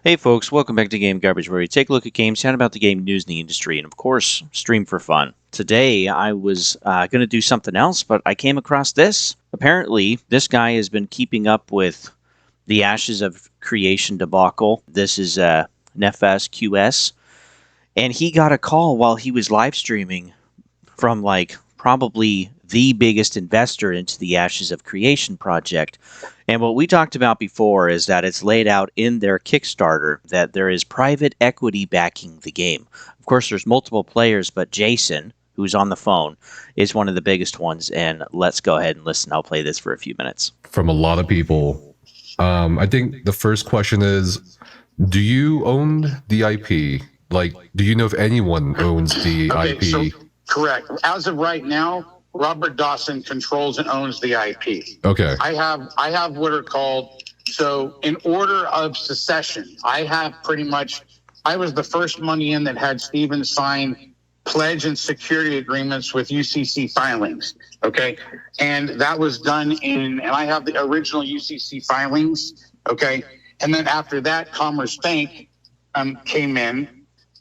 Hey folks, welcome back to Game Garbage, where we take a look at games, chat about the game news in the industry, and of course, stream for fun. Today, I was going to do something else, but I came across this. Apparently, this guy has been keeping up with the Ashes of Creation debacle. This is Nefas QS, and he got a call while he was live streaming from probably the biggest investor into the Ashes of Creation project. And what we talked about before is that it's laid out in their Kickstarter that there is private equity backing the game. Of course, there's multiple players, but Jason, who's on the phone, is one of the biggest ones. And let's go ahead and listen. I'll play this for a few minutes. From a lot of people. I think the first question is, do you own the IP? Like, do you know if anyone owns the IP? So, correct. As of right now, Robert Dawson controls and owns the IP. Okay. I have what are called, so in order of succession, I was the first money in that had Steven sign pledge and security agreements with UCC filings. Okay. And that was done and I have the original UCC filings. Okay. And then after that, Commerce Bank came in.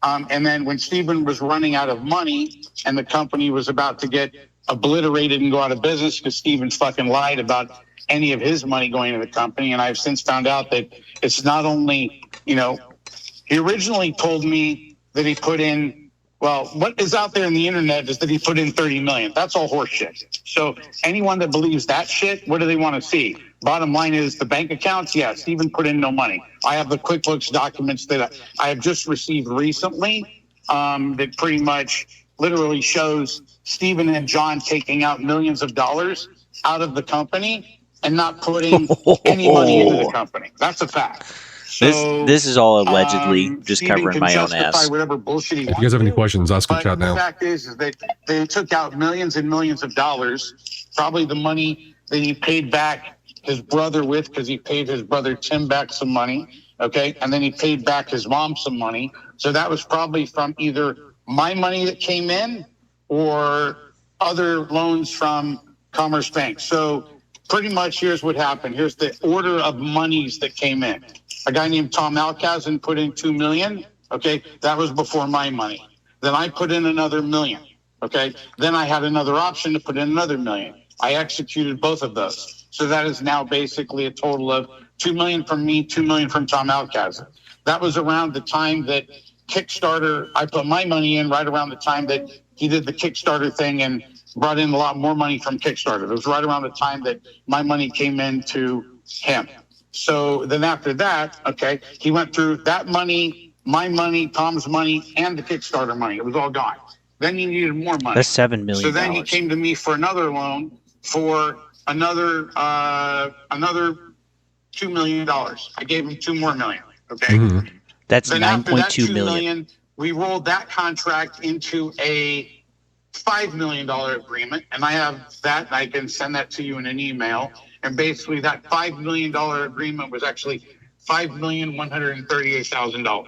And then when Steven was running out of money and the company was about to get obliterated and go out of business because Steven fucking lied about any of his money going to the company. And I've since found out that it's not only, he originally told me that he put in, well, what is out there in the internet is that he put in 30 million. That's all horseshit. So anyone that believes that shit, what do they want to see? Bottom line is the bank accounts. Yeah, Steven put in no money. I have the QuickBooks documents that I have just received recently that pretty much literally shows Steven and John taking out millions of dollars out of the company and not putting any money into the company. That's a fact. So, this is all allegedly, just Steven covering can my own justify ass. whatever bullshit he If you guys have any wants to, questions, ask in but chat now. the fact is that they took out millions and millions of dollars, probably the money that he paid back his brother with, because he paid his brother Tim back some money, okay? And then he paid back his mom some money. So that was probably from either my money that came in or other loans from Commerce Bank. So pretty much here's what happened. Here's the order of monies that came in. A guy named Tom Alcazan put in $2 million, okay? That was before my money. Then I put in another $1 million, okay? Then I had another option to put in another $1 million. I executed both of those. So that is now basically a total of $2 million from me, $2 million from Tom Alcazan. That was around the time that Kickstarter, I put my money in right around the time that he did the Kickstarter thing and brought in a lot more money from Kickstarter. It was right around the time that my money came into him. So then after that, okay, he went through that money, my money, Tom's money, and the Kickstarter money. It was all gone. Then he needed more money. That's $7 million. So then he came to me for another loan for another $2 million. I gave him $2 more million. Okay. Mm-hmm. That's then after that $9.2 $2 million, we rolled that contract into a $5 million agreement, and I have that. And I can send that to you in an email. And basically, that $5 million agreement was actually $5,138,000.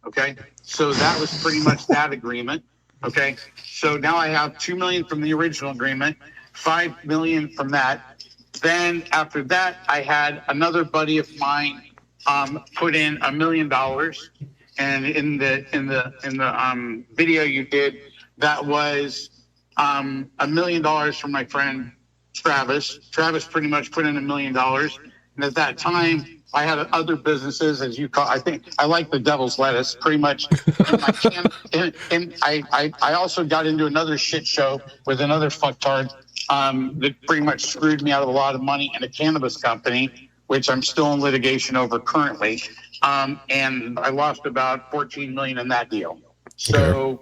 Okay, so that was pretty much that agreement. Okay, so now I have $2 million from the original agreement, $5 million from that. Then after that, I had another buddy of mine put in $1 million, and in the video you did, that was $1 million from my friend Travis. Travis pretty much put in $1 million, and at that time, I had other businesses, as you call. I think I like the devil's lettuce, pretty much. And I also got into another shit show with another fucktard that pretty much screwed me out of a lot of money in a cannabis company, which I'm still in litigation over currently. And I lost about $14 million in that deal. So,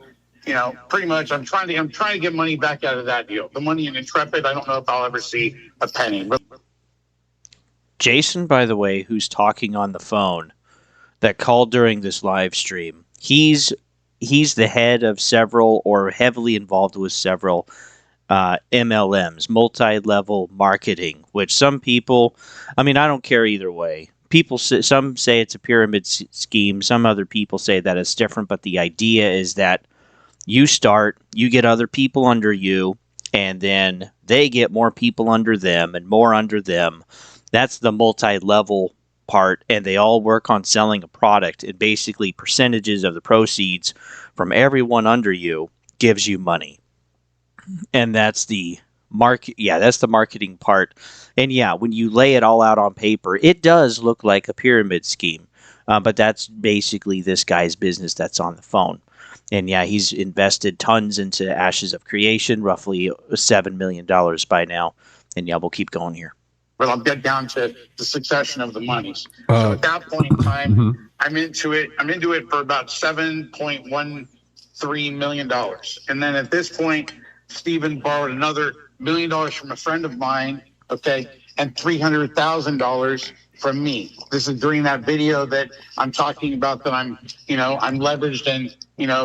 pretty much I'm trying to get money back out of that deal. The money in Intrepid, I don't know if I'll ever see a penny. But Jason, by the way, who's talking on the phone, that called during this live stream, he's the head of several, or heavily involved with several MLMs, multi-level marketing, which some people, I don't care either way. Some say it's a pyramid scheme. Some other people say that it's different, but the idea is that you get other people under you, and then they get more people under them and more under them. That's the multi-level part, and they all work on selling a product, and basically percentages of the proceeds from everyone under you gives you money. And that's the that's the marketing part. And yeah, when you lay it all out on paper, it does look like a pyramid scheme. But that's basically this guy's business that's on the phone. And yeah, he's invested tons into Ashes of Creation, roughly $7 million by now. And yeah, we'll keep going here. But I'll get down to the succession of the monies. So at that point in time, Mhm. I'm into it for about $7.13 million. And then at this point, Stephen borrowed another $1 million from a friend of mine, okay, and $300,000 from me. This is during that video that I'm talking about, that I'm leveraged, and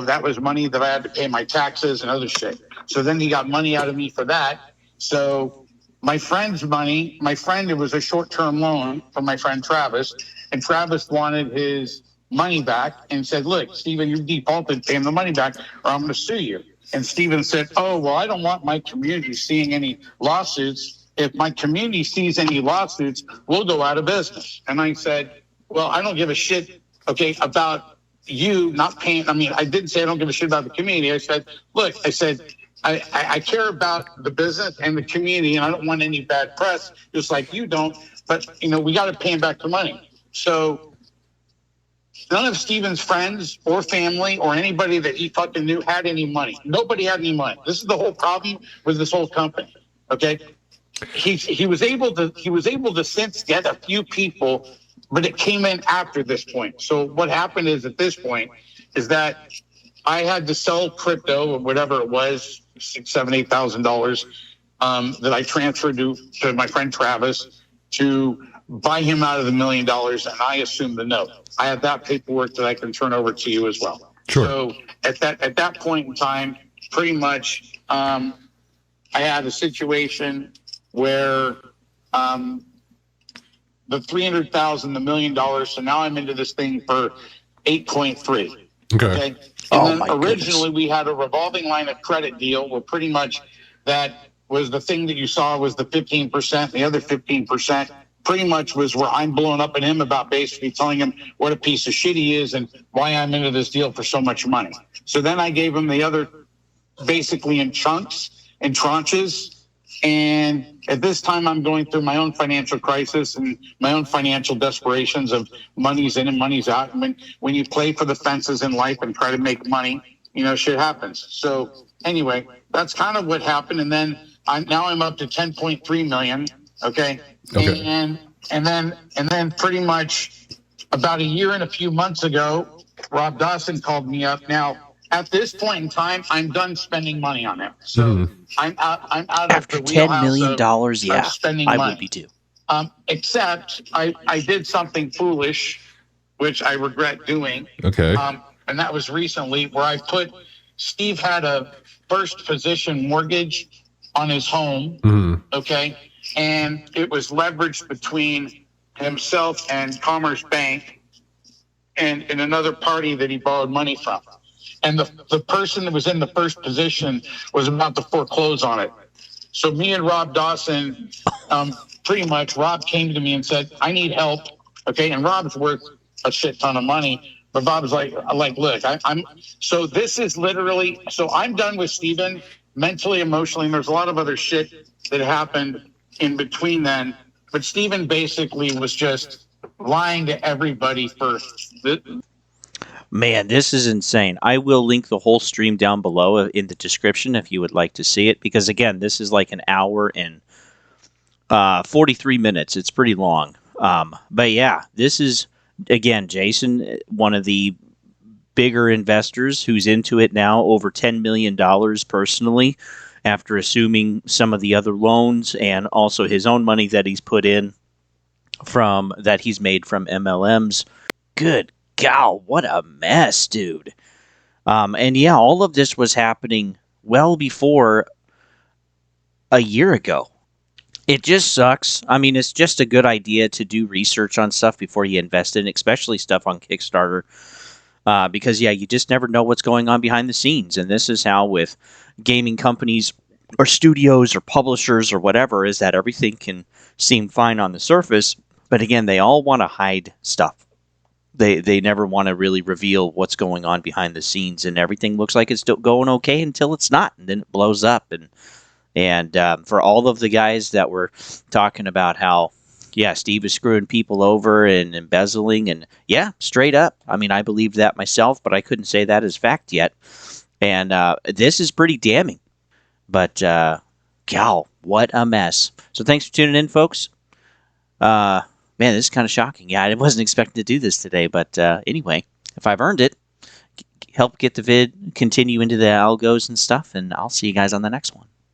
that was money that I had to pay my taxes and other shit. So then he got money out of me for that. So my friend's money, it was a short-term loan from my friend Travis, and Travis wanted his money back and said, look, Stephen, you defaulted, pay him the money back or I'm going to sue you. And Stephen said, oh, well, I don't want my community seeing any lawsuits. If my community sees any lawsuits, we'll go out of business. And I said, well, I don't give a shit, okay, about you not paying. I mean, I didn't say I don't give a shit about the community. I said, look, I care about the business and the community, and I don't want any bad press, just like you don't. But, we got to pay him back the money. So none of Steven's friends or family or anybody that he fucking knew had any money. Nobody had any money. This is the whole problem with this whole company. Okay. He was able to since get a few people, but it came in after this point. So what happened is, at this point, is that I had to sell crypto or whatever it was, $6,000, $7,000, $8,000 that I transferred to my friend Travis to buy him out of the $1 million, and I assumed the note. I have that paperwork that I can turn over to you as well. Sure. So at that point in time, pretty much, I had a situation where the $300,000, the $1 million. So now I'm into this thing for 8.3. Okay. And then originally we had a revolving line of credit deal where pretty much that was the thing that you saw was the 15%. The other 15% pretty much was where I'm blowing up at him about basically telling him what a piece of shit he is and why I'm into this deal for so much money. So then I gave him the other basically in chunks and tranches. And at this time, I'm going through my own financial crisis and my own financial desperations of money's in and money's out. And when you play for the fences in life and try to make money, shit happens. So anyway, that's kind of what happened. And then I'm up to 10.3 million. Okay. And then pretty much about a year and a few months ago, Rob Dawson called me up. Now, at this point in time, I'm done spending money on it. So I'm out After of the $10 million, of spending I money. would be too. Except I did something foolish, which I regret doing. Okay. And that was recently where Steve had a first position mortgage on his home. Mm-hmm. Okay. And it was leveraged between himself and Commerce Bank and another party that he borrowed money from. And the person that was in the first position was about to foreclose on it. So me and Rob Dawson, pretty much, Rob came to me and said, I need help. Okay. And Rob's worth a shit ton of money. But Bob's like, look, so this is literally, so I'm done with Steven mentally, emotionally. And there's a lot of other shit that happened in between then. But Steven basically was just lying to everybody for Man, this is insane. I will link the whole stream down below in the description if you would like to see it, because again, this is like an hour and 43 minutes. It's pretty long. But yeah, this is, again, Jason, one of the bigger investors who's into it now, over $10 million personally, after assuming some of the other loans and also his own money that he's put in that he's made from MLMs. Good God, what a mess, dude. And yeah, all of this was happening well before a year ago. It just sucks. I mean, it's just a good idea to do research on stuff before you invest in, especially stuff on Kickstarter. Because, yeah, you just never know what's going on behind the scenes. And this is how with gaming companies or studios or publishers or whatever, is that everything can seem fine on the surface. But again, they all want to hide stuff. They never want to really reveal what's going on behind the scenes, and everything looks like it's still going okay until it's not, and then it blows up. And for all of the guys that were talking about how, yeah, Steve is screwing people over and embezzling, and yeah, straight up. I mean, I believed that myself, but I couldn't say that as fact yet. And this is pretty damning. But, gal, what a mess. So thanks for tuning in, folks. Man, this is kind of shocking. Yeah, I wasn't expecting to do this today, but anyway, if I've earned it, help get the vid continue into the algos and stuff, and I'll see you guys on the next one.